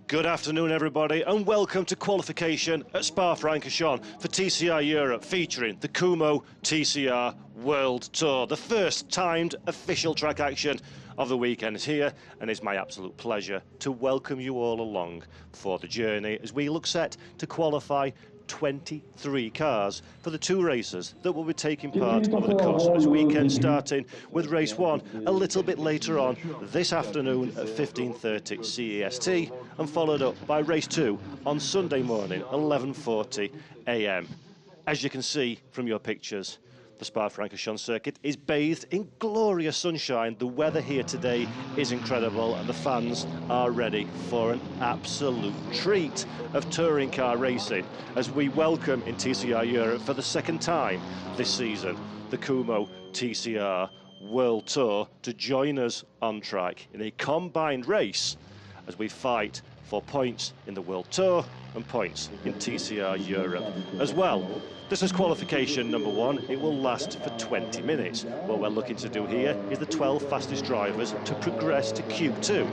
Good afternoon, everybody, and welcome to qualification at Spa-Francorchamps for TCR Europe, featuring the Kumho TCR World Tour. The first timed official track action of the weekend is here, and it's my absolute pleasure to welcome you all along for the journey as we look set to qualify 23 cars for the two races that will be taking part over the course of this weekend, starting with race 1 a little bit later on this afternoon at 15:30 CEST, and followed up by race 2 on Sunday morning 11:40 AM. As you can see from your pictures, the Spa-Francorchamps circuit is bathed in glorious sunshine. The weather here today is incredible, and the fans are ready for an absolute treat of touring car racing as we welcome in TCR Europe for the second time this season the Kumho TCR World Tour to join us on track in a combined race as we fight for points in the World Tour and points in TCR Europe as well. This is qualification number 1. It will last for 20 minutes. What we're looking to do here is the 12 fastest drivers to progress to Q2.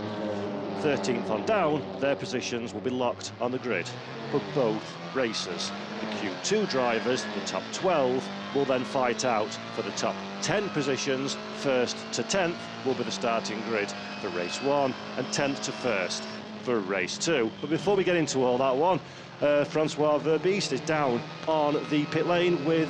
13th on down, their positions will be locked on the grid for both races. The Q2 drivers, the top 12, will then fight out for the top 10 positions. 1st to 10th will be the starting grid for race 1, and 10th to 1st for race 2. But before we get into all that one, Francois Verbeest is down on the pit lane with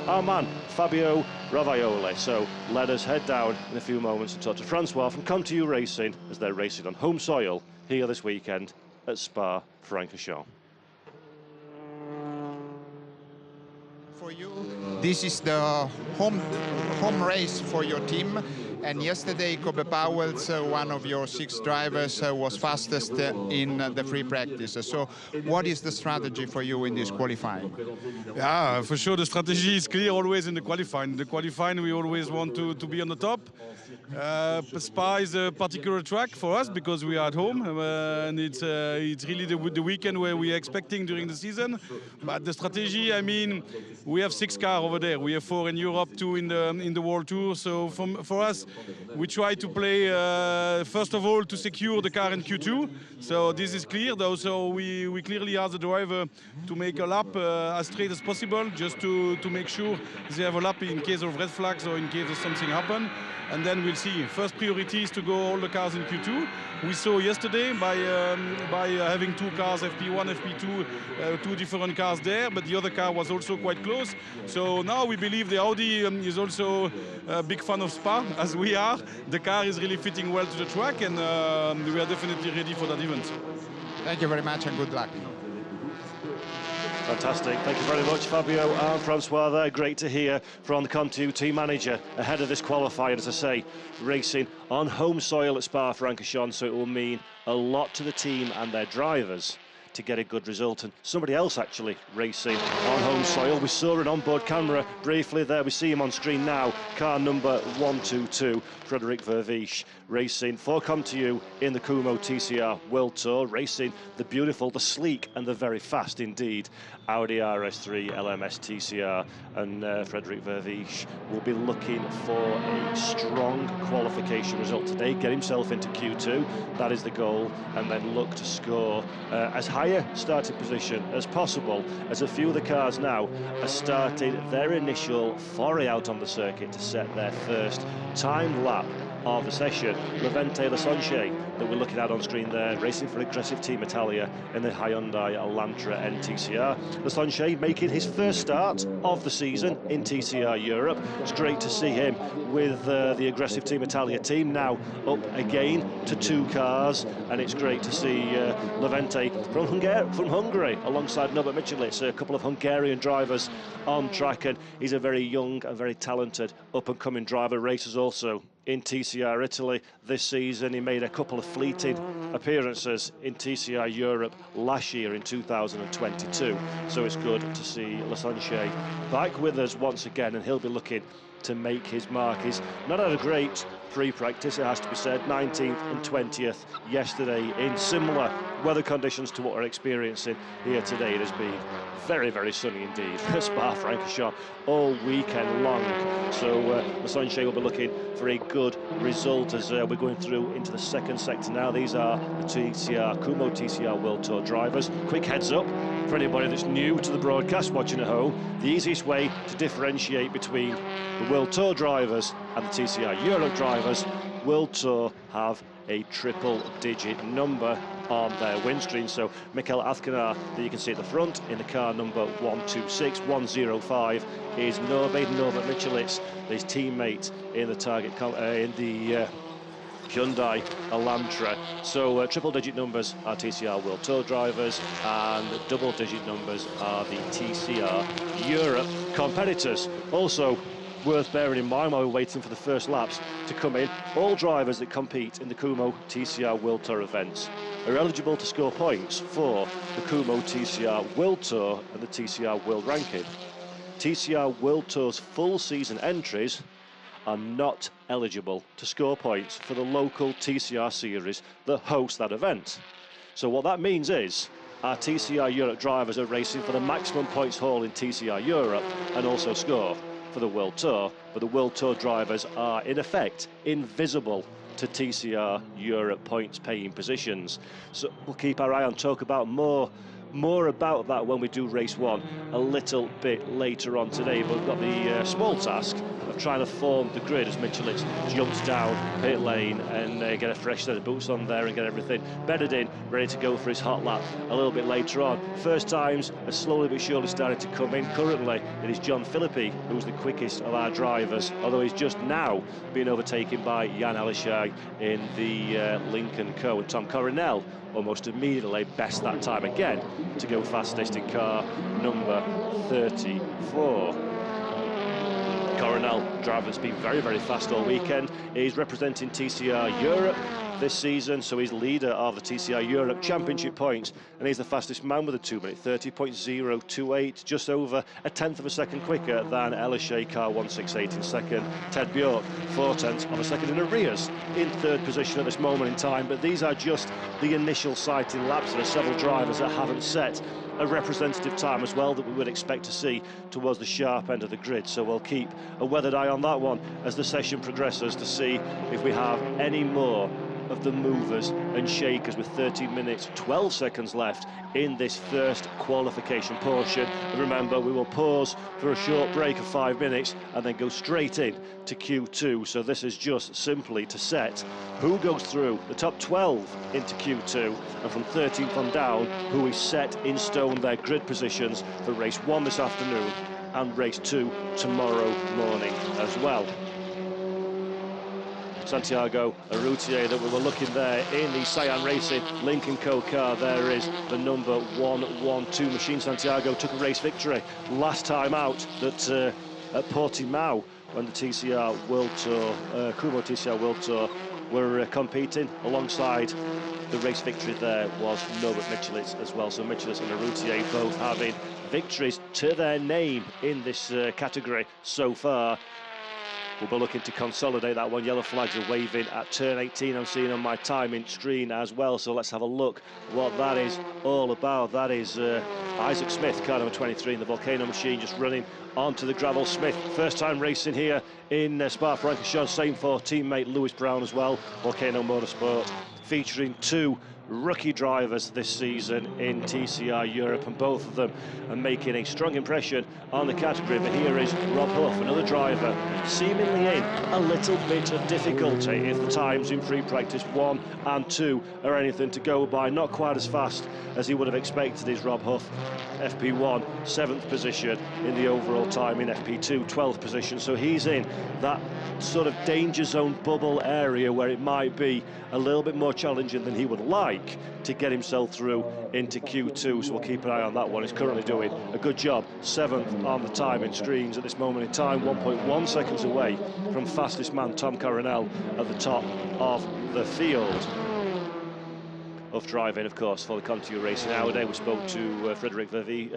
our man Fabio Ravaioli. So let us head down in a few moments and talk to Francois from Kumho Racing as they're racing on home soil here this weekend at Spa-Francorchamps. For you, this is the home race for your team. And yesterday, Kobe Powell's, one of your 6 drivers, was fastest in the free practice. So what is the strategy for you in this qualifying? Yeah, for sure the strategy is clear always in the qualifying. The qualifying, we always want to be on the top. Spa is a particular track for us because we are at home, and it's really the weekend where we are expecting during the season. But the strategy, I mean, we have 6 cars over there. We have 4 in Europe, 2 in the World Tour. So for us, we try to play first of all to secure the car in Q2. So this is clear. Also, we clearly ask the driver to make a lap as straight as possible, just to make sure they have a lap in case of red flags or in case of something happen. And then we'll see. First priority is to go all the cars in Q2. We saw yesterday by having 2 cars, FP1, FP2, 2 different cars there, but the other car was also quite close. So now we believe the Audi is also a big fan of Spa, as we are. The car is really fitting well to the track, and we are definitely ready for that event. Thank you very much and good luck. Fantastic. Thank you very much, Fabio and Francois there. Great to hear from the Kumho team manager ahead of this qualifying, as I say, racing on home soil at Spa-Francorchamps, so it will mean a lot to the team and their drivers to get a good result. And somebody else actually racing on home soil. We saw an onboard camera briefly there. We see him on screen now. Car number 122, Frederic Verbeest, racing for Kumho in the Kumho TCR World Tour, racing the beautiful, the sleek and the very fast indeed Audi RS3 LMS TCR. And Frederic Verbeest will be looking for a strong qualification result today, get himself into Q2, that is the goal, and then look to score as higher starting position as possible, as a few of the cars now are starting their initial foray out on the circuit to set their first timed lap of the session. Levente Lasonche that we're looking at on screen there, racing for Aggressive Team Italia in the Hyundai Elantra NTCR. Lasonche making his first start of the season in TCR Europe. It's great to see him with the Aggressive Team Italia team now up again to 2 cars, and it's great to see Levente from Hungary alongside Norbert Michelitz, a couple of Hungarian drivers on track, and he's a very young and very talented up-and-coming driver. Races also in TCR Italy this season. He made a couple of fleeting appearances in TCR Europe last year in 2022. So it's good to see Lasonche back with us once again, and he'll be looking to make his mark. He's not had a great pre-practice, it has to be said. 19th and 20th yesterday in similar weather conditions to what we're experiencing here today. It has been very, very sunny indeed at Spa-Francorchamps all weekend long. So the Sunshine will be looking for a good result as we're going through into the second sector now. These are the Kumho TCR World Tour drivers. Quick heads up for anybody that's new to the broadcast watching at home. The easiest way to differentiate between the World Tour drivers and the TCR Europe drivers, World Tour have a triple-digit number on their windscreen. So Mikel Azcona, that you can see at the front in the car number 126, 105 is Norbert Michelitz, his teammate in the target in the Hyundai Elantra. So triple-digit numbers are TCR World Tour drivers, and double-digit numbers are the TCR Europe competitors. Also, worth bearing in mind while we're waiting for the first laps to come in, all drivers that compete in the Kumho TCR World Tour events are eligible to score points for the Kumho TCR World Tour and the TCR World Ranking. TCR World Tour's full season entries are not eligible to score points for the local TCR series that host that event. So what that means is our TCR Europe drivers are racing for the maximum points haul in TCR Europe and also score for the World Tour, but the World Tour drivers are in effect invisible to TCR Europe points paying positions. So we'll keep our eye on, talk about more about that when we do race one a little bit later on today. But we've got the small task of trying to form the grid as Michelitz jumps down pit lane and get a fresh set of boots on there and get everything bedded in, ready to go for his hot lap a little bit later on. First times are slowly but surely starting to come in. Currently it is John Philippi who's the quickest of our drivers, although he's just now being overtaken by Jan Alishai in the Lincoln Co, and Tom Coronel almost immediately best that time again to go fastest in car number 34. Coronel, driver that's been very, very fast all weekend. He's representing TCR Europe this season, so he's leader of the TCR Europe Championship points, and he's the fastest man with a 2-minute 30.028, just over a tenth of a second quicker than Elishay, car 168 in second. Ted Bjork, 4/10 of a second in arrears in third position at this moment in time, but these are just the initial sighting laps. There are several drivers that haven't set a representative time as well that we would expect to see towards the sharp end of the grid, so we'll keep a weathered eye on that one as the session progresses to see if we have any more of the movers and shakers with 13 minutes 12 seconds left in this first qualification portion. And remember, we will pause for a short break of 5 minutes and then go straight in to Q2. So this is just simply to set who goes through the top 12 into Q2, and from 13th on down who is set in stone their grid positions for race 1 this afternoon and race 2 tomorrow morning as well. Santiago Arrutier that we were looking there in the Cyan Racing Lincoln Co car. There is the number 112 machine. Santiago took a race victory last time out at Portimao when the TCR World Tour, Kumho TCR World Tour were competing. Alongside the race victory there was Norbert Michelitz as well. So Michelitz and Arrutier both having victories to their name in this category so far. We'll be looking to consolidate that one. Yellow flags are waving at turn 18. I'm seeing on my timing screen as well. So let's have a look what that is all about. That is Isaac Smith, car number 23 in the Volcano machine, just running onto the gravel. Smith, first time racing here in Spa-Francorchamps. Same for teammate Lewis Brown as well. Volcano Motorsport featuring two rookie drivers this season in TCR Europe, and both of them are making a strong impression on the category. But here is Rob Huff, another driver, seemingly in a little bit of difficulty if the times in free practice 1 and 2 are anything to go by. Not quite as fast as he would have expected is Rob Huff. FP1, 7th position in the overall time, in FP2, 12th position. So he's in that sort of danger zone bubble area where it might be a little bit more challenging than he would like to get himself through into Q2, so we'll keep an eye on that one. He's currently doing a good job, 7th on the timing screens at this moment in time, 1.1 seconds away from fastest man Tom Coronel at the top of the field. of driving, of course, for the Continental Racing Audi. We spoke to Frederick Verby,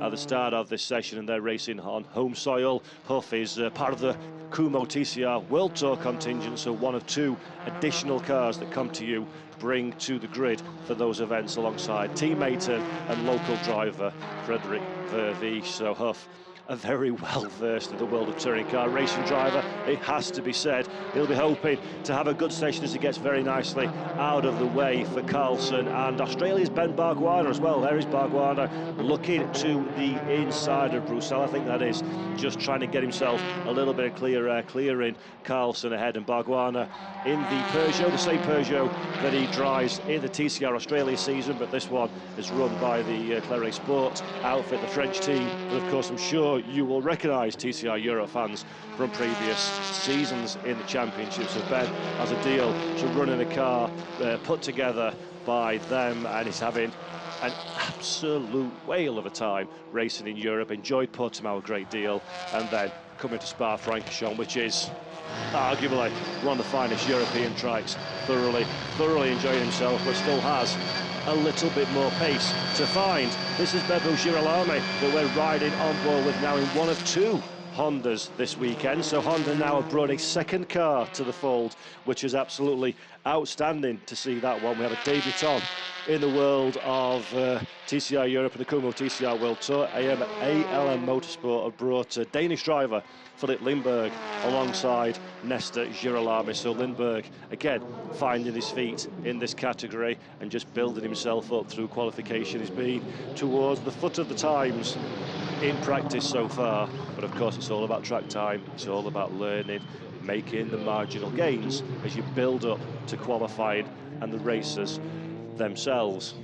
at the start of this session, and they're racing on home soil. Huff is part of the Kumho TCR World Tour contingent, so one of 2 additional cars that come to you bring to the grid for those events alongside teammate and local driver Frederick Verby. So Huff, a very well-versed in the world of touring car racing driver, it has to be said. He'll be hoping to have a good session as he gets very nicely out of the way for Carlson and Australia's Ben Bargwanna as well. There is Bargwanna looking to the inside of Bruxelles. I think that is just trying to get himself a little bit of clear air, clearing Carlson ahead, and Bargwanna in the Peugeot, the same Peugeot that he drives in the TCR Australia season, but this one is run by the Claret Sport outfit, the French team. But of course, I'm sure you will recognise TCR Europe fans from previous seasons in the championship. So Ben has a deal to run in a car put together by them, and he's having an absolute whale of a time racing in Europe. Enjoyed Portimao a great deal, and then coming to Spa-Francorchamps, which is arguably one of the finest European tracks. Thoroughly enjoying himself, but still has a little bit more pace to find. This is Beppo Girolami that we're riding on board with now in one of 2 Hondas this weekend. So Honda now have brought a second car to the fold, which is absolutely outstanding to see that one. We have a debutant in the world of TCR Europe and the Kumho TCR World Tour. ALM Motorsport have brought a Danish driver, Philip Lindberg, alongside Nestor Girolami. So Lindberg, again, finding his feet in this category and just building himself up through qualification. He's been towards the foot of the times in practice so far, but of course it's all about track time, it's all about learning, making the marginal gains as you build up to qualifying and the racers themselves.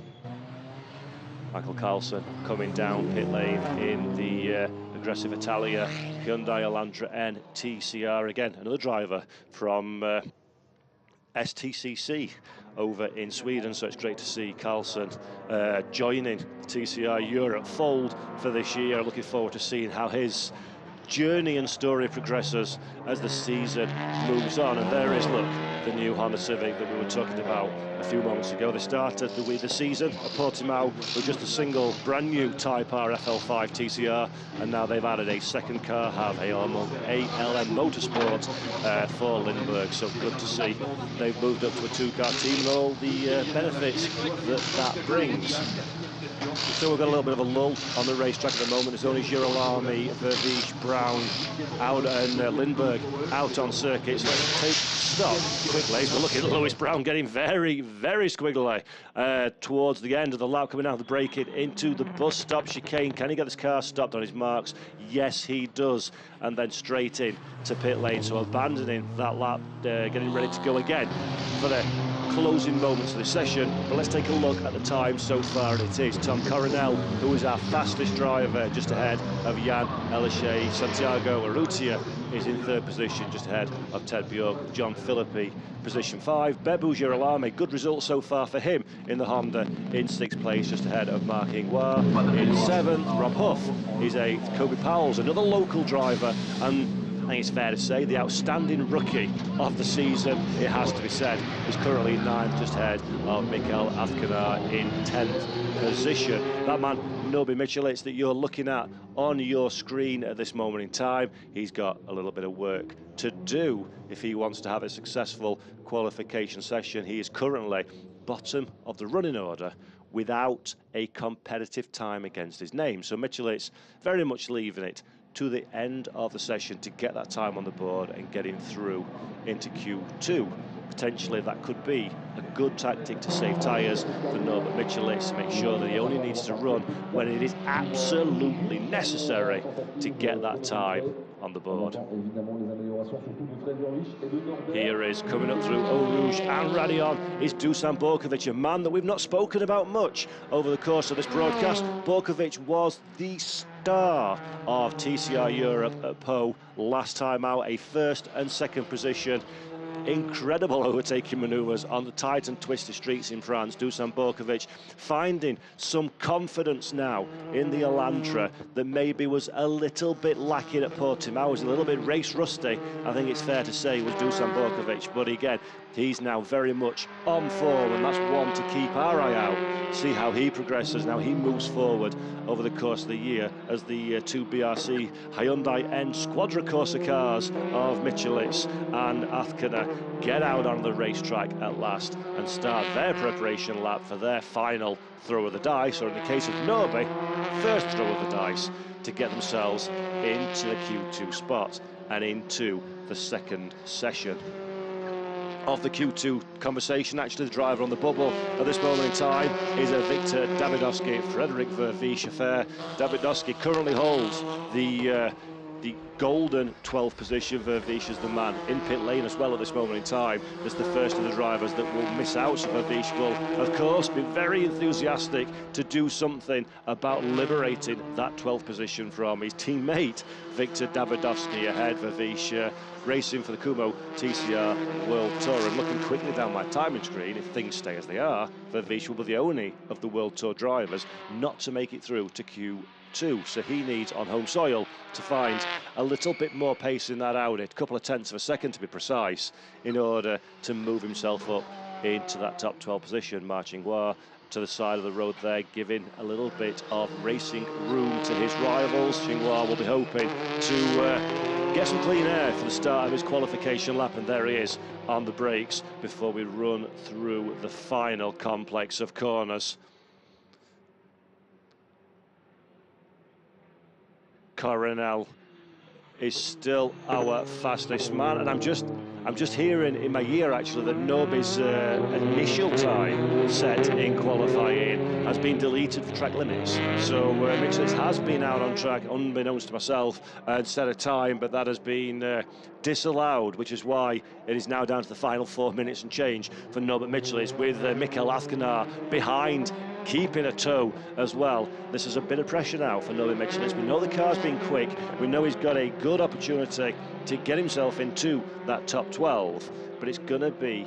Michael Carlson coming down pit lane in the aggressive Italia Hyundai Elantra N TCR. Again, another driver from STCC over in Sweden, so it's great to see Carlson joining TCR Europe fold for this year. Looking forward to seeing how his journey and story progresses as the season moves on. And there is, look, the new Honda Civic that we were talking about a few moments ago. They started the season at Portimao with just a single brand new Type R FL5 TCR, and now they've added a second car, have ALM Motorsport for Lindberg. So good to see they've moved up to a 2-car team and all the benefits that brings. So we've got a little bit of a lull on the racetrack at the moment. It's only Girolami, Verby, Brown out, and Lindberg out on circuits. Let's take stock quickly. We're looking at Lewis Brown getting very squiggly towards the end of the lap, coming out of the braking into the bus stop chicane. Can he get this car stopped on his marks? Yes, he does. And then straight in to pit lane. So abandoning that lap, getting ready to go again for the closing moments of the session. But let's take a look at the time so far, and it is Tom Coronel who is our fastest driver, just ahead of Jan Elishay. Santiago Urrutia is in 3rd position, just ahead of Ted Bjork. John Philippi, position 5. Beppo Girolami, good result so far for him in the Honda, in 6th place, just ahead of Mark Inglois. In 7th, Rob Huff is 8th. Kobe Powell's another local driver, and I think it's fair to say the outstanding rookie of the season, it has to be said, is currently 9th, just ahead of Mikael Athkanar in 10th position. That man, Nobi Michelitz, that you're looking at on your screen at this moment in time, he's got a little bit of work to do if he wants to have a successful qualification session. He is currently bottom of the running order without a competitive time against his name. So Michelitz very much leaving it to the end of the session to get that time on the board and getting through into Q2. Potentially that could be a good tactic to save tyres for Norbert Michelitz, to make sure that he only needs to run when it is absolutely necessary to get that time on the board. Here is coming up through Eau Rouge and Radion is Dusan Borkovic, a man that we've not spoken about much over the course of this broadcast. Borkovic was the star of TCR Europe at Po last time out, a 1st and 2nd position. incredible overtaking manoeuvres on the tight and twisty streets in France. Dusan Borkovic finding some confidence now in the Elantra that maybe was a little bit lacking at Portimao, was a little bit race rusty, I think it's fair to say, was Dusan Borkovic. But again, he's now very much on form, and that's one to keep our eye out, see how he progresses, now he moves forward over the course of the year as the two BRC Hyundai N Squadra Corsa cars of Michelitz and Athkana get out on the racetrack at last and start their preparation lap for their final throw of the dice, or in the case of Nobe, first throw of the dice, to get themselves into the Q2 spot and into the second session of the Q2 conversation. Actually, the driver on the bubble at this moment in time is a Victor Davidovsky, Frederick Verviche affair. Davidovsky currently holds the golden 12th position. Verviche is the man in pit lane as well at this moment in time. As the first of the drivers that will miss out. So Verviche will, of course, be very enthusiastic to do something about liberating that 12th position from his teammate Victor Davidovsky ahead. Verviche racing for the Kumho TCR World Tour, and looking quickly down my timing screen, if things stay as they are, Verviche will be the only of the World Tour drivers not to make it through to Q2, so he needs on home soil to find a little bit more pace in that Audi, a couple of tenths of a second to be precise, in order to move himself up into that top 12 position. Marchingois to the side of the road there, giving a little bit of racing room to his rivals. Xinghua will be hoping to get some clean air for the start of his qualification lap, and there he is on the brakes before we run through the final complex of corners. Coronel is still our fastest man, and I'm just hearing in my ear actually that Nobe's initial time set in qualifying has been deleted for track limits. So Michelitz has been out on track, unbeknownst to myself, and set a time, but that has been disallowed, which is why it is now down to the final 4 minutes and change for Norbert Michelitz, with Mikael Athkanar behind, keeping a toe as well. This is a bit of pressure now for Norbert Michelitz. We know the car's been quick, we know he's got a good opportunity to get himself into that top 12, but it's going to be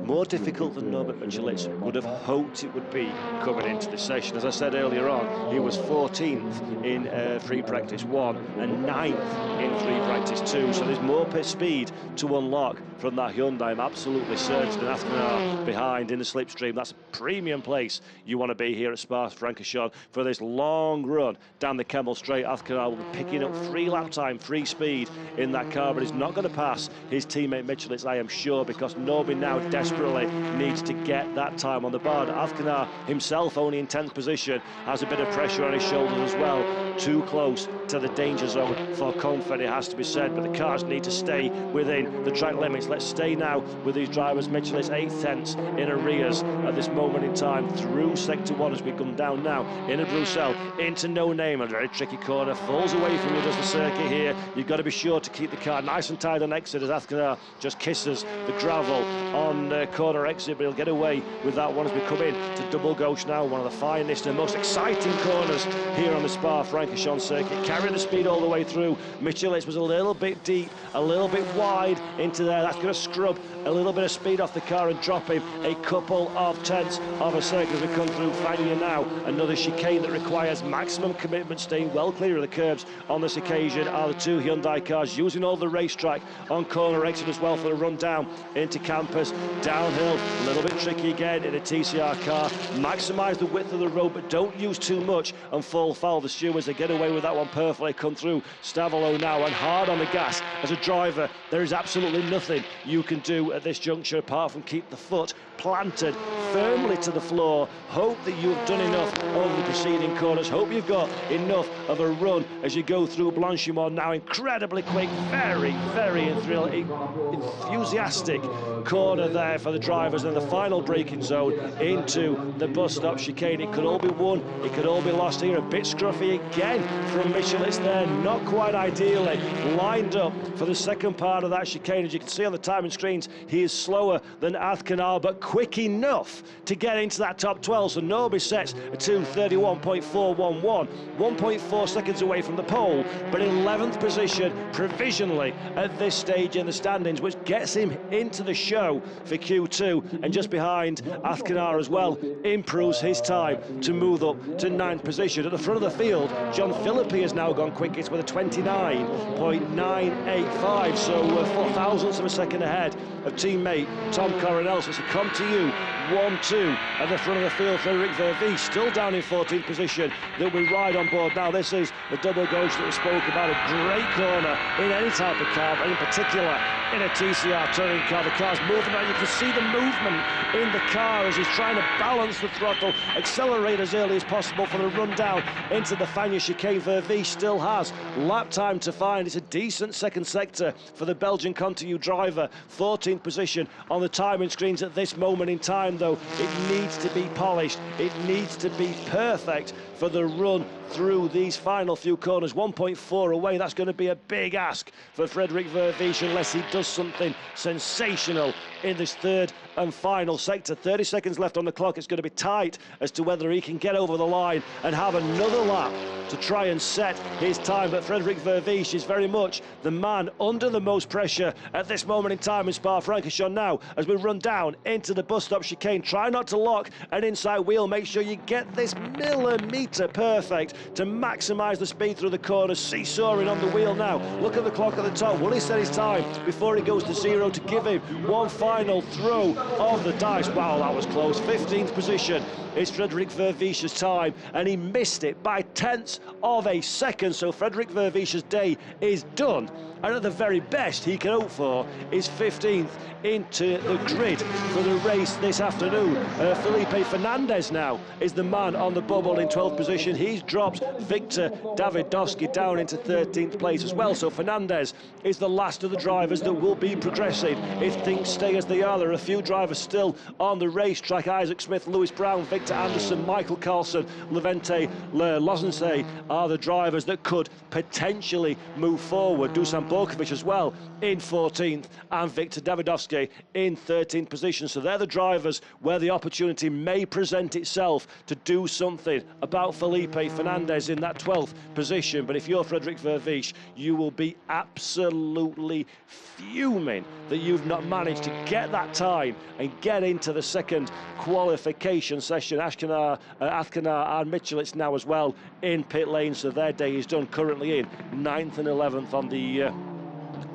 more difficult than Norbert Michelitz would have hoped it would be coming into this session. As I said earlier on, he was 14th in free practice 1 and 9th in free practice 2, so there's more pit speed to unlock from that Hyundai. I'm absolutely certain. And Athkanar behind in the slipstream. That's a premium place you want to be here at Spa-Francorchamps for this long run down the Kemmel Straight. Athkanar will be picking up free lap time, free speed in that car, but he's not going to pass his teammate Michelitz, I am sure, because Nobe now desperately needs to get that time on the board. Athkanar himself only in 10th position, has a bit of pressure on his shoulders as well. Too close to the danger zone for comfort, it has to be said, but the cars need to stay within the track limits. Let's stay now with these drivers. Michelitz 8 tenths in arrears at this moment in time through sector 1 as we come down now into Bruxelles, into No Name, a very tricky corner, falls away from you, does the circuit here. You've got to be sure to keep the car nice and tight on exit as Athkanar just kisses the gravel on corner exit, but he'll get away with that one as we come in to Double Gauche now, one of the finest and most exciting corners here on the Spa-Francorchamps circuit, carrying the speed all the way through. Michelitz was a little bit deep, a little bit wide into there. That's going to scrub a little bit of speed off the car and drop him a couple of tenths of a second as we come through Fangya now. Another chicane that requires maximum commitment, staying well clear of the curbs on this occasion are the two Hyundai cars, using all the racetrack on corner exit as well for the run down into Campus. Downhill, a little bit tricky again in a TCR car. Maximise the width of the road, but don't use too much and fall foul. The stewards, they get away with that one perfectly. Come through Stavolo now and hard on the gas. As a driver, there is absolutely nothing you can do at this juncture apart from keep the foot planted firmly to the floor. Hope that you have done enough over the preceding corners. Hope you've got enough of a run as you go through Blanchimont now. Incredibly quick, very, very enthusiastic corner there for the drivers, and the final braking zone into the bus stop chicane. It could all be won, it could all be lost here. A bit scruffy again from Michelitz there, not quite ideally lined up for the second part of that chicane. As you can see on the timing screens, he is slower than Athkanar, but quick enough to get into that top 12. So Norby sets a 2:31.411, 1.4 seconds away from the pole, but 11th position provisionally at this stage in the standings, which gets him into the show for Q2, and just behind Athkanar as well improves his time to move up to 9th position. At the front of the field, John Philippi has now gone quickest with a 29.985, so 4 thousandths of a second ahead of teammate Tom Coronel. So it's a come to you 1-2 at the front of the field. Frederick Vervies still down in 14th position that we ride on board now. This is the double gauge that we spoke about, a great corner in any type of car, but in particular in a TCR touring car. The car's moving around. You can see the movement in the car as he's trying to balance the throttle, accelerate as early as possible for the run down into the Fagnes chicane. Vervies still has lap time to find. It's a decent second sector for the Belgian Continu driver. 14th position on the timing screens at this moment in time, though. It needs to be polished. It needs to be perfect for the run through these final few corners. 1.4 away. That's going to be a big ask for Frederick Vervies unless he does something sensational in this third and final sector. 30 seconds left on the clock. It's going to be tight as to whether he can get over the line and have another lap to try and set his time. But Frederick Vervies is very much the man under the most pressure at this moment in time in Spa-Francorchamps now as we run down into the bus stop chicane. Try not to lock an inside wheel. Make sure you get this millimetre perfect to maximise the speed through the corners. Seesawing on the wheel now. Look at the clock at the top. Will he set his time before he goes to zero to give him one final throw of the dice? Wow, that was close. 15th position is Frederick Vervies' time, and he missed it by tenths of a second. So Frederick Vervies' day is done, and at the very best he can hope for is 15th into the grid for the race this afternoon. Felipe Fernandez now is the man on the bubble in 12th position. He's dropped Victor Davidovsky down into 13th place as well. So Fernandez is the last of the drivers that will be progressing if things stay as they are. There are a few drivers still on the racetrack. Isaac Smith, Lewis Brown, Victor Anderson, Michael Carlson, Levente Lozense are the drivers that could potentially move forward. Dusan Borkovic as well in 14th, and Victor Davidovsky in 13th position. So they're the drivers where the opportunity may present itself to do something about Felipe Fernandez in that 12th position. But if you're Frederick Vervies, you will be absolutely fuming that you've not managed to get that time and get into the second qualification session. Athkanar and Michelitz now as well in pit lane, so their day is done, currently in 9th and 11th on the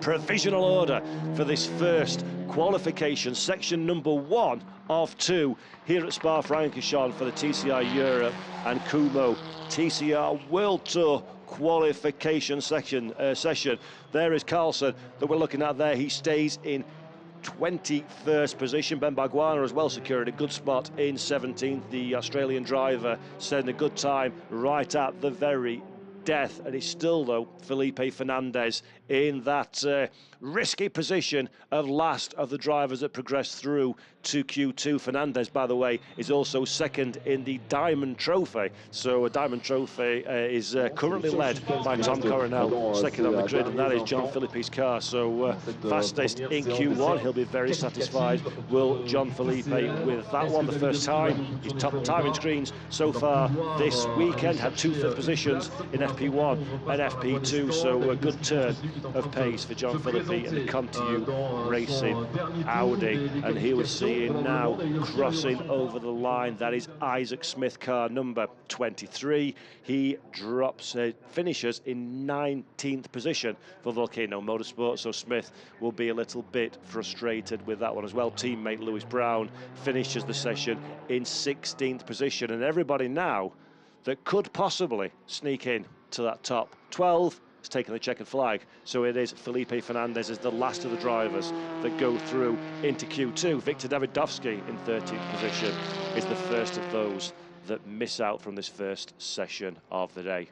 provisional order for this first qualification, section number 1 of 2 here at Spa-Francorchamps for the TCR Europe and Kumho TCR World Tour qualification session. There is Carlson that we're looking at there. He stays in 21st position. Ben Barguana as well securing a good spot in 17th. The Australian driver setting a good time right at the very death, and it's still though Felipe Fernandez in that risky position of last of the drivers that progress through to Q2. Fernandez, by the way, is also second in the Diamond Trophy. So a Diamond Trophy is currently led by Tom Coronel, second on the grid, and that is John Philippe's car. So fastest in Q1. He'll be very satisfied, will John Philippe, with that one. The first time, his top timing screens so far this weekend had 2 fifth positions in FP1 and FP2. So a good turn of pace for John Philippe and the Continu Racing Audi. And here we're seeing now crossing over the line, that is Isaac Smith, car number 23. He drops, finishes in 19th position for Volcano Motorsport, so Smith will be a little bit frustrated with that one as well. Teammate Lewis Brown finishes the session in 16th position, and everybody now that could possibly sneak in to that top 12 has taken the checkered flag. So it is Felipe Fernandez as the last of the drivers that go through into Q2. Victor Davidovsky in 13th position is the first of those that miss out from this first session of the day.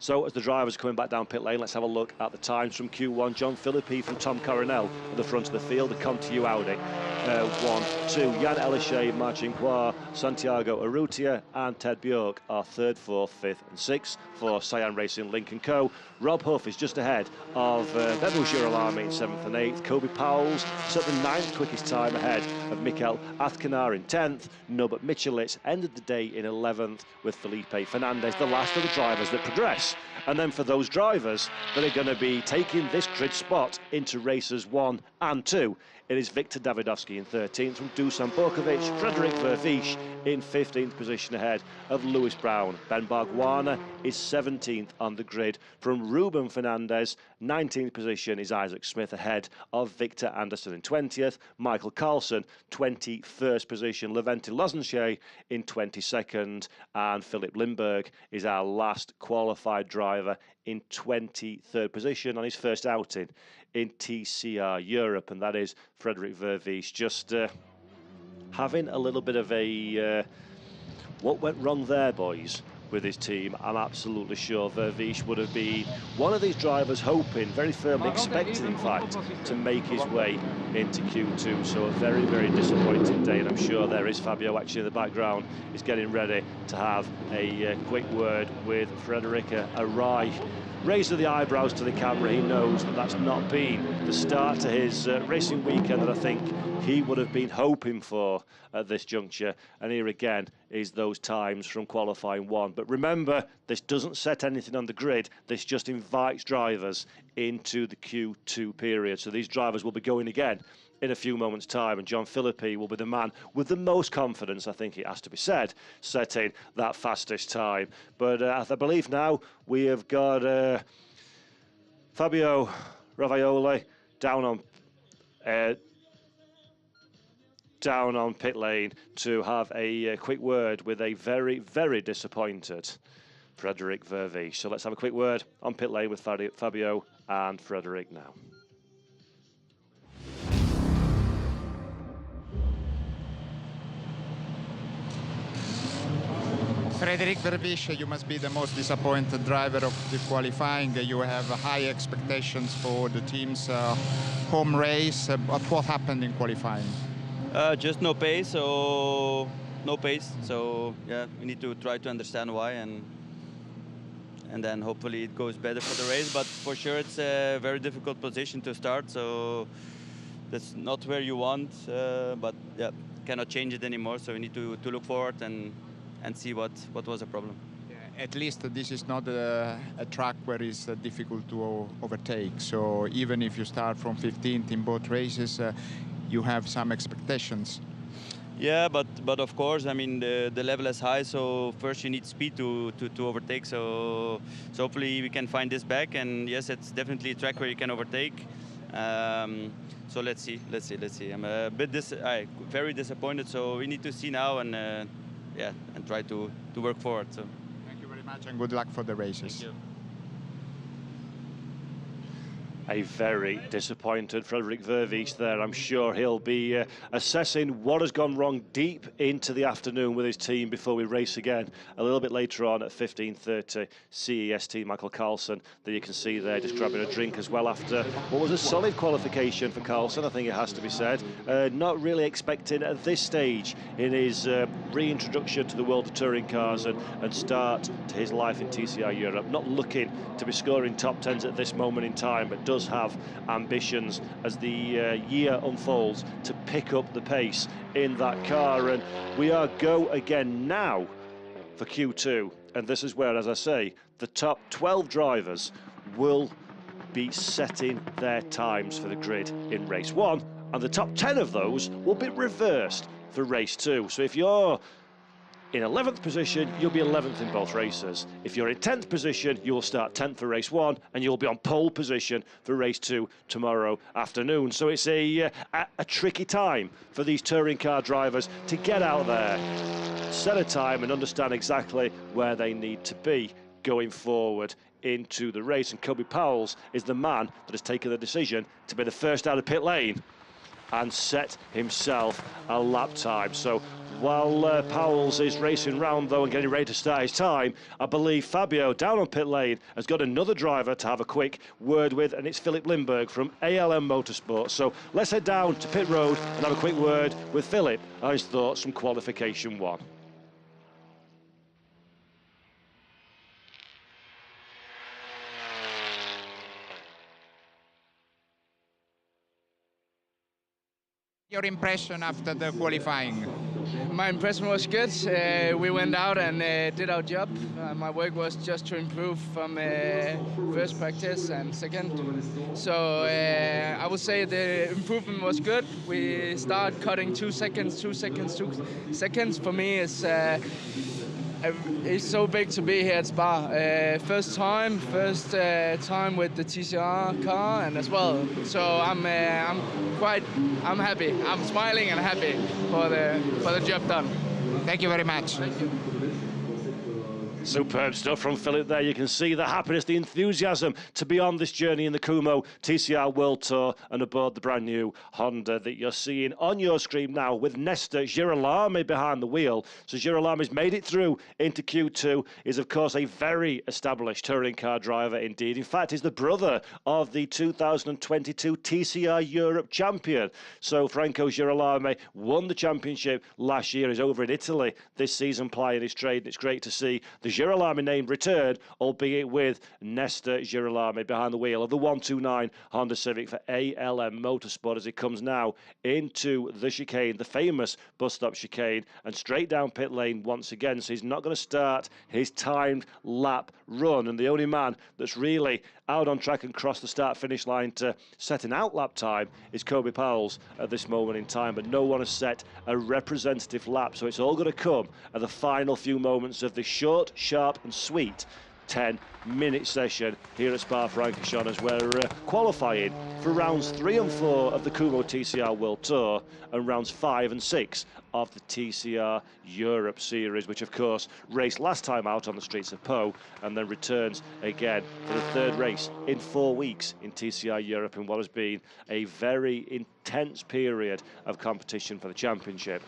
So as the drivers are coming back down pit lane, let's have a look at the times from Q1. John Philippi from Tom Coronel at the front of the field. The Conti Audi 1, 2. Jan Elishay, Marcin Poir, Santiago Urrutia and Ted Bjork are 3rd, 4th, 5th and 6th for Cyan Racing Link & Co. Rob Huff is just ahead of Bebo Girolami in 7th and 8th. Kobe Powell's set the 9th quickest time ahead of Mikael Athkanar in 10th. Norbert Michelitz ended the day in 11th with Felipe Fernandez, the last of the drivers that progress. And then for those drivers that are going to be taking this grid spot into races 1 and 2, it is Viktor Davidovski in 13th from Dusan Borkovic, Frederik Vervisch in 15th position ahead of Lewis Brown. Ben Bargwana is 17th on the grid from Ruben Fernandez. 19th position is Isaac Smith ahead of Victor Anderson in 20th. Michael Carlson, 21st position. Levente Lozenche in 22nd. And Philip Lindberg is our last qualified driver in 23rd position on his first outing in TCR Europe, and that is Frederik Vervisch. Just having a little bit of a what went wrong there, boys, with his team. I'm absolutely sure Vervisch would have been one of these drivers hoping, very firmly expecting in fact, to make his way into Q2. So a very, very disappointing day, and I'm sure there is Fabio actually in the background is getting ready to have a quick word with Frederica Arai. Raised the eyebrows to the camera. He knows that that's not been the start to his racing weekend that I think he would have been hoping for at this juncture. And here again is those times from qualifying 1. But remember, this doesn't set anything on the grid. This just invites drivers into the Q2 period. So these drivers will be going again in a few moments' time, and John Philippi will be the man with the most confidence, I think it has to be said, setting that fastest time. But I believe now we have got Fabio Ravioli down on pit lane to have a quick word with a very, very disappointed Frederik Vervisch. So let's have a quick word on pit lane with Fabio and Frederik now. Frederik Vervisch, you must be the most disappointed driver of the qualifying. You have high expectations for the team's home race. But what happened in qualifying? Just no pace, so no pace. So yeah, we need to try to understand why, and then hopefully it goes better for the race. But for sure, it's a very difficult position to start. So that's not where you want. But yeah, cannot change it anymore. So we need to look forward and see what was the problem. Yeah, at least this is not a track where it's difficult to overtake. So even if you start from 15th in both races, you have some expectations. Yeah, but of course, I mean the level is high. So first you need speed to overtake. So hopefully we can find this back. And yes, it's definitely a track where you can overtake. So let's see. I'm a bit very disappointed. So we need to see now and. Yeah, and try to work forward. So thank you very much and good luck for the races. Thank you. A very disappointed Frederik Vervisch there. I'm sure he'll be assessing what has gone wrong deep into the afternoon with his team before we race again a little bit later on at 15:30 CEST. Michael Carlson, that you can see there, just grabbing a drink as well after what was a solid qualification for Carlson, I think it has to be said. Not really expecting at this stage in his reintroduction to the world of touring cars and start to his life in TCR Europe. Not looking to be scoring top tens at this moment in time, but does have ambitions as the year unfolds to pick up the pace in that car. And we are go again now for Q2, and this is where, as I say, the top 12 drivers will be setting their times for the grid in race 1, and the top 10 of those will be reversed for race 2. So if you're in 11th position, you'll be 11th in both races. If you're in 10th position, you'll start 10th for race 1, and you'll be on pole position for race 2 tomorrow afternoon. So it's a tricky time for these touring car drivers to get out there, set a time, and understand exactly where they need to be going forward into the race. And Kobe Powell is the man that has taken the decision to be the first out of pit lane and set himself a lap time. So while Powell's is racing round though and getting ready to start his time, I believe Fabio down on pit lane has got another driver to have a quick word with, and it's Philip Lindberg from ALM Motorsport. So let's head down to pit road and have a quick word with Philip on his thoughts from qualification 1. Your impression after the qualifying? My impression was good. We went out and did our job. My work was just to improve from first practice and second. So I would say the improvement was good. We start cutting 2 seconds, 2 seconds, 2 seconds. For me, it's so big to be here at Spa. First time with the TCR car, and as well. So I'm happy. I'm smiling and happy for the job done. Thank you very much. Thank you. Superb stuff from Philip there. You can see the happiness, the enthusiasm to be on this journey in the Kumho TCR World Tour and aboard the brand new Honda that you're seeing on your screen now with Nesta Girolami behind the wheel. So Girolami's made it through into Q2. Is of course a very established touring car driver indeed. In fact, he's the brother of the 2022 TCR Europe champion. So Franco Girolami won the championship last year. He's over in Italy this season plying his trade. It's great to see the Girolami name returned, albeit with Nesta Girolami behind the wheel of the 129 Honda Civic for ALM Motorsport as he comes now into the chicane, the famous bus stop chicane, and straight down pit lane once again. So he's not going to start his timed lap run, and the only man that's really out on track and crossed the start-finish line to set an out lap time is Kobe Powell's at this moment in time, but no one has set a representative lap, so it's all going to come at the final few moments of this short, sharp and sweet 10-minute session here at Spa-Francorchamps as we're qualifying for rounds 3 and 4 of the Kumho TCR World Tour and rounds 5 and 6 of the TCR Europe Series, which of course raced last time out on the streets of Po and then returns again for the 3rd race in 4 weeks in TCR Europe in what has been a very intense period of competition for the championship.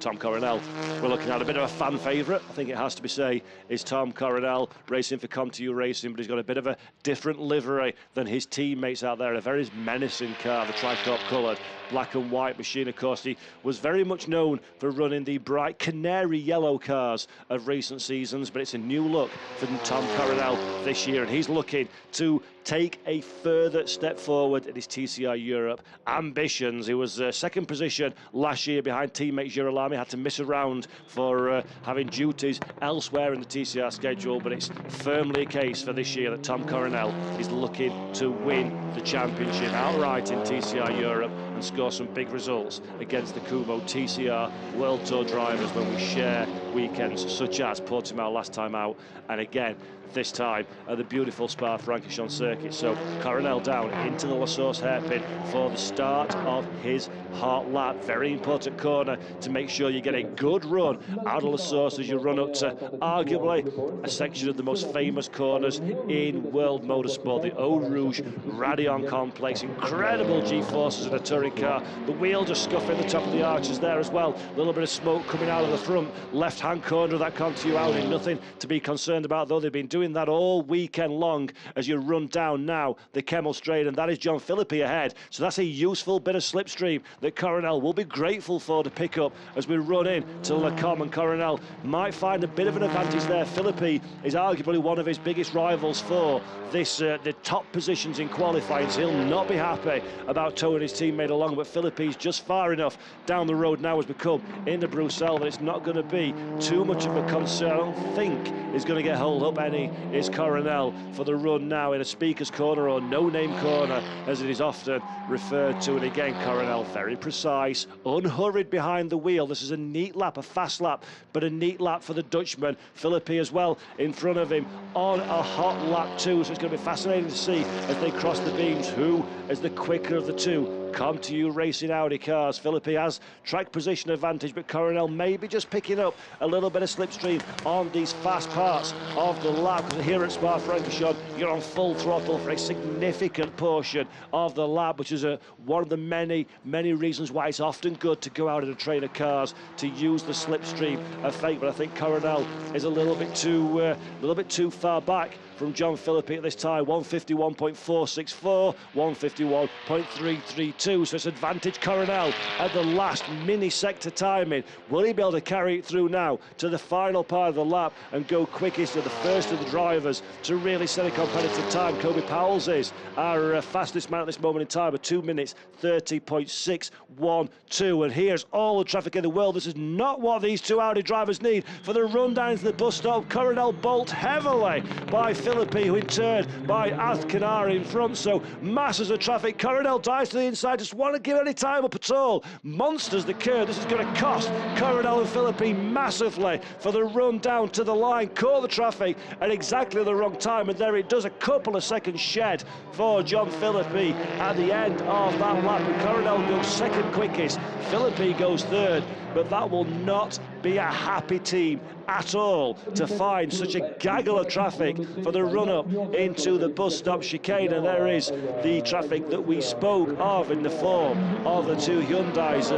Tom Coronel, we're looking at a bit of a fan favourite, I think it has to be say, is Tom Coronel racing for Comtu Racing, but he's got a bit of a different livery than his teammates out there, a very menacing car, the tricorp coloured black and white machine. Of course, he was very much known for running the bright canary yellow cars of recent seasons, but it's a new look for Tom Coronel this year, and he's looking to take a further step forward at his TCR Europe ambitions. He was second position last year behind teammate Girolami, had to miss a round for having duties elsewhere in the TCR schedule, but it's firmly a case for this year that Tom Coronel is looking to win the championship outright in TCR Europe and score some big results against the Kumho TCR World Tour drivers when we share weekends such as Portimao last time out, and again this time at the beautiful Spa-Francorchamps circuit. So Coronel down into the La Source hairpin for the start of his hot lap. Very important corner to make sure you get a good run out of La Source as you run up to arguably a section of the most famous corners in world motorsport, the Eau Rouge Raidillon complex. Incredible G-forces in a touring car. The wheel just scuffing the top of the arches there as well. A little bit of smoke coming out of the front left-hand corner of that Comtu Audi. Nothing to be concerned about, though. They've been doing that all weekend long as you run down now the Kemmel Straight, and that is John Philippi ahead. So that's a useful bit of slipstream that Coronel will be grateful for to pick up as we run in to Le Combe, and Coronel might find a bit of an advantage there. Philippi is arguably one of his biggest rivals for this the top positions in qualifying, so he'll not be happy about towing his teammate along, but Philippi's just far enough down the road now as we come into Bruxelles that it's not going to be too much of a concern. I don't think he's going to get hold up any is Coronel for the run now in a speaker's corner, or no-name corner as it is often referred to. And again, Coronel very precise, unhurried behind the wheel. This is a neat lap, a fast lap, but a neat lap for the Dutchman. Philippi as well in front of him on a hot lap too, so it's going to be fascinating to see as they cross the beams who is the quicker of the two come to you racing Audi cars. Philippi has track position advantage, but Coronel maybe just picking up a little bit of slipstream on these fast parts of the lap. Because here at Spa-Francorchamps, you're on full throttle for a significant portion of the lap, which is one of the many reasons why it's often good to go out in a train of cars to use the slipstream effect. But I think Coronel is a little bit too far back from John Philippi at this time. 151.464, 151.332. So it's advantage Coronel at the last mini sector timing. Will he be able to carry it through now to the final part of the lap and go quickest of the first of the drivers to really set a competitive time? Kobe Powell's is our fastest man at this moment in time, at 2 minutes 30.612. And here's all the traffic in the world. This is not what these two Audi drivers need for the run down to the bus stop. Coronel bolts heavily by Philippi, who in turn by Azcona in front. So masses of traffic. Coronel dives to the inside, just want to give any time up at all. Monsters the curve. This is going to cost Coronel and Philippi massively for the run down to the line. Caught the traffic at exactly the wrong time, and there it does. A couple of seconds shed for John Philippi at the end of that lap. And Coronel goes second quickest. Philippi goes third, but that will not be a happy team at all to find such a gaggle of traffic for the run-up into the bus stop chicane. And there is the traffic that we spoke of in the form of the two Hyundais.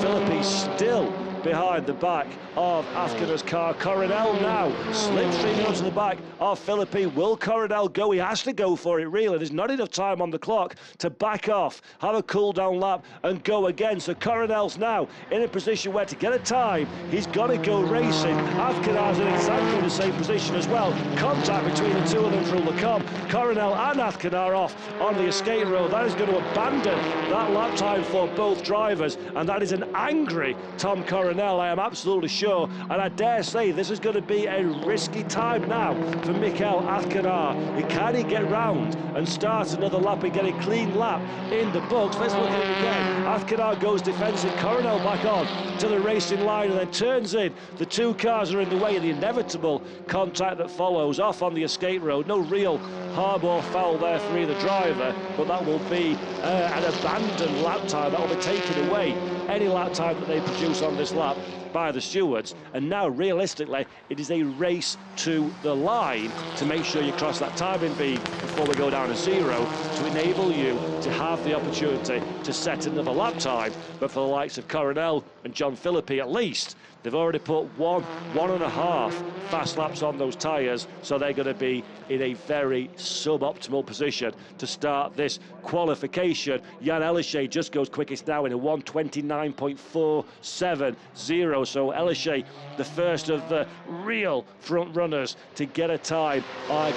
Philippi still behind the back of Azcona's car. Coronel now slipstreaming onto the back of Philippi. Will Coronel go? He has to go for it, really. There's not enough time on the clock to back off, have a cool down lap and go again. So Coronel's now in a position where to get a time, he's got to go racing. Azcona's in exactly the same position as well. Contact between the two of them through Lecombe. Coronel and Azcona are off on the escape road. That is going to abandon that lap time for both drivers, and that is an angry Tom Coronel, I am absolutely sure. And I dare say this is going to be a risky time now for Mikel Azcona. Can he get round and start another lap and get a clean lap in the books? Let's look at it again. Azcona goes defensive, Coronel back on to the racing line and then turns in. The two cars are in the way of the inevitable contact that follows off on the escape road. No real harm or foul there for either driver, but that will be an abandoned lap time. That will be taken away, any lap time that they produce on this lap, by the stewards. And now realistically it is a race to the line to make sure you cross that timing beam before we go down to zero, to enable you to have the opportunity to set another lap time. But for the likes of Coronel and John Philippi, at least they've already put one and a half fast laps on those tyres, so they're going to be in a very suboptimal position to start this qualification. Jan Elyshe just goes quickest now in a 1:29.470. So Elyshe, the first of the real front runners to get a time, a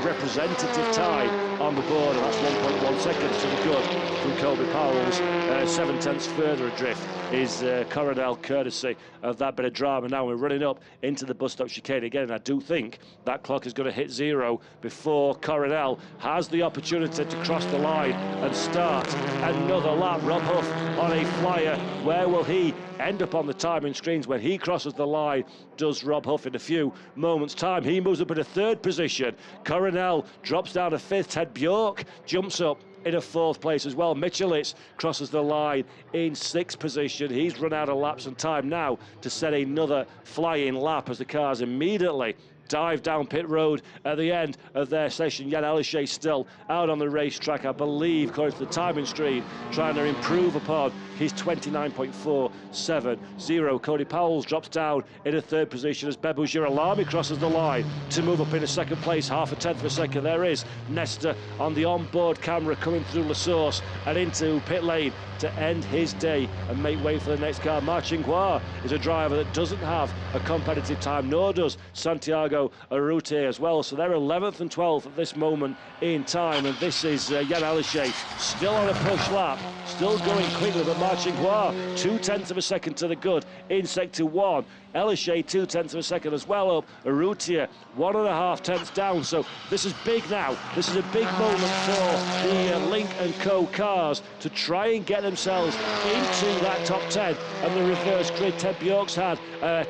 representative time on the board, and that's 1.1 seconds to the good from Kobe Powell's. 7/10 further adrift is Coronel, courtesy of that bit of drama. Now we're running up into the bus stop chicane again, and I do think that clock is going to hit zero before Coronel has the opportunity to cross the line and start another lap. Rob Huff on a flyer. Where will he end up on the timing screens when he crosses the line? Does Rob Huff in a few moments' time. He moves up in a third position. Coronel drops down to fifth. Ted Bjork jumps up in a fourth place as well. Michelitz crosses the line in sixth position. He's run out of laps and time now to set another flying lap as the cars immediately dive down pit road at the end of their session. Jan Elyshe still out on the racetrack, I believe, according to the timing screen, trying to improve upon his 29.470. Cody Powell drops down in a third position as Bebu Girolami crosses the line to move up in a second place, half a tenth of a second. There is Nesta on the onboard camera coming through La Source and into pit lane to end his day and make way for the next car. Ma Qinghua is a driver that doesn't have a competitive time, nor does Santiago Arute as well. So they're 11th and 12th at this moment in time, and this is Jan Elyshe still on a push lap, still going quickly, but Ma Qinghua 0.2 of a second to the good in sector one. Elyshe 0.2 of a second as well up. Arrutia 1.5 tenths down. So this is big now. This is a big moment for the Link & Co cars to try and get themselves into that top 10. And the reverse grid, Ted Bjork's had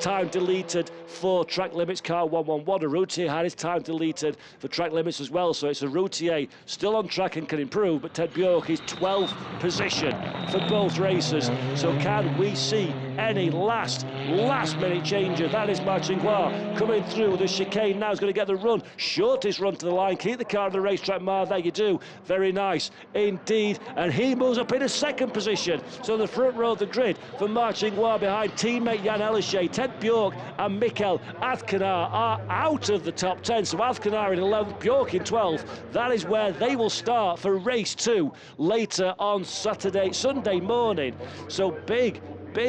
time deleted for track limits, car 111. Routier had his time deleted for track limits as well, so it's a Routier still on track and can improve, but Ted Bjork is 12th position for both races. So can we see any last minute changes? That is Marchingua coming through the chicane now. He's going to get the run, shortest run to the line. Keep the car on the racetrack, Mar. There you do. Very nice indeed. And he moves up in a second position. So the front row of the grid for Marchingua behind teammate Jan Ellershay. Ted Bjork and Mikkel Azkanar are out of the top 10. So Azkanar in 11th, Bjork in 12th. That is where they will start for race 2 later on Sunday morning. So big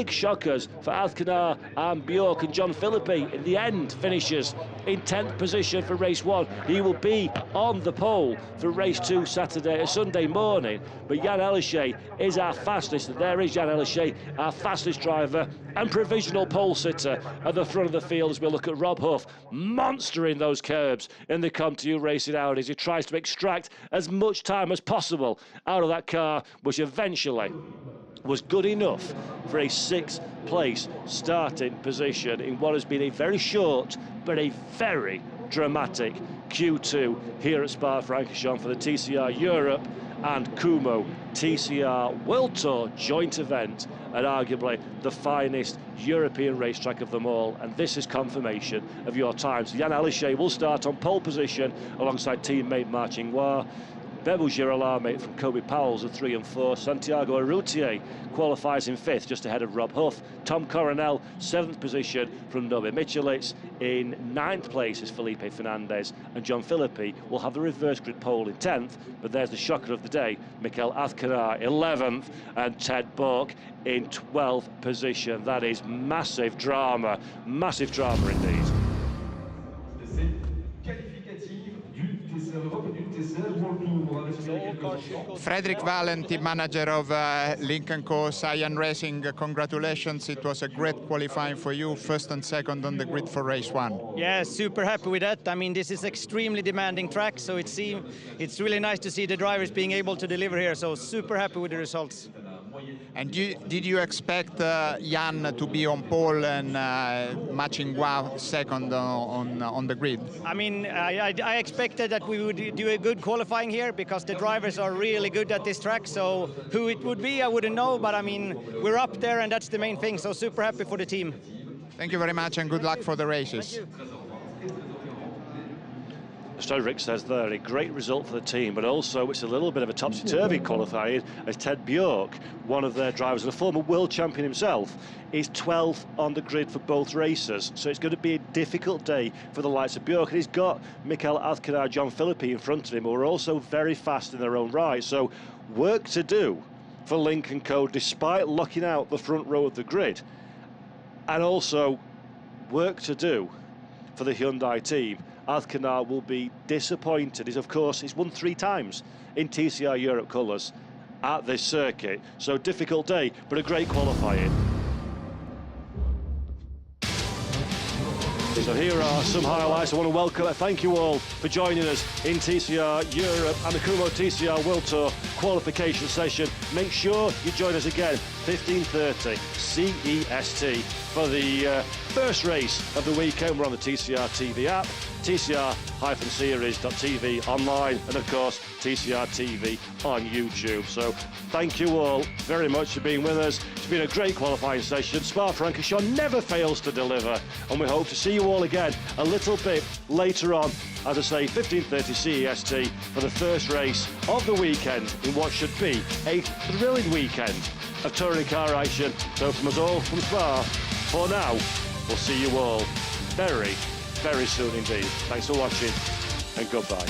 shockers for Azkanar and Bjork, and John Philippi in the end finishes in 10th position for race 1. He will be on the pole for race 2 Sunday morning, but Jan Ellershay is our fastest, and there is Jan Ellershay, our fastest driver and provisional pole sitter at the front of the field as we look at Rob Huff monstering those curbs in the COM2 Racing Audis. He tries to extract as much time as possible out of that car, which eventually was good enough for a 6th place starting position in what has been a very short but a very dramatic Q2 here at Spa-Francorchamps for the TCR Europe and Kumho TCR World Tour joint event at arguably the finest European racetrack of them all, and this is confirmation of your time. So Jan Ellershay will start on pole position alongside teammate Marchingua. Bebo Girolamo from Kobe Powell's at 3 and 4. Santiago Arrutier qualifies in 5th, just ahead of Rob Huff. Tom Coronel, 7th position from Nobe Michelitz. In 9th place is Felipe Fernandez, and John Philippi will have the reverse grid pole in 10th. But there's the shocker of the day, Mikkel Azkanar 11th, and Ted Bjork in 12th position. That is massive drama indeed. Fredrik Wallen, team manager of Lincoln Co. Cyan Racing, congratulations. It was a great qualifying for you, 1st and 2nd on the grid for race 1. Yeah, super happy with that. I mean, this is extremely demanding track, so it's really nice to see the drivers being able to deliver here, so super happy with the results. And did you expect Jan to be on pole and Marchingua 2nd on the grid? I mean, I expected that we would do a good qualifying here because the drivers are really good at this track. So who it would be, I wouldn't know. But I mean, we're up there, and that's the main thing. So super happy for the team. Thank you very much, and good luck for the races. So Rick says there, a great result for the team, but also it's a little bit of a topsy-turvy qualifying as Ted Bjork, one of their drivers and a former world champion himself, is 12th on the grid for both races. So it's going to be a difficult day for the likes of Bjork, and he's got Mikkel Azkanar, John Philippi in front of him, who are also very fast in their own right. So work to do for Lincoln Co. despite locking out the front row of the grid, and also work to do for the Hyundai team. Azkanar will be disappointed. He's won 3 times in TCR Europe colours at this circuit. So difficult day, but a great qualifying. So here are some highlights. I want to welcome and thank you all for joining us in TCR Europe and the Kumho TCR World Tour qualification session. Make sure you join us again, 15:30 CEST, for the first race of the weekend. We're on the TCR TV app, TCR-series.tv online, and of course TCR TV on YouTube. So thank you all very much for being with us. It's been a great qualifying session. Spa-Francorchamps never fails to deliver, and we hope to see you all again a little bit later on, as I say, 15:30 CEST for the first race of the weekend in what should be a thrilling weekend of touring car action. So from us all from Spa, for now, we'll see you all very, very soon indeed. Thanks for watching, and goodbye.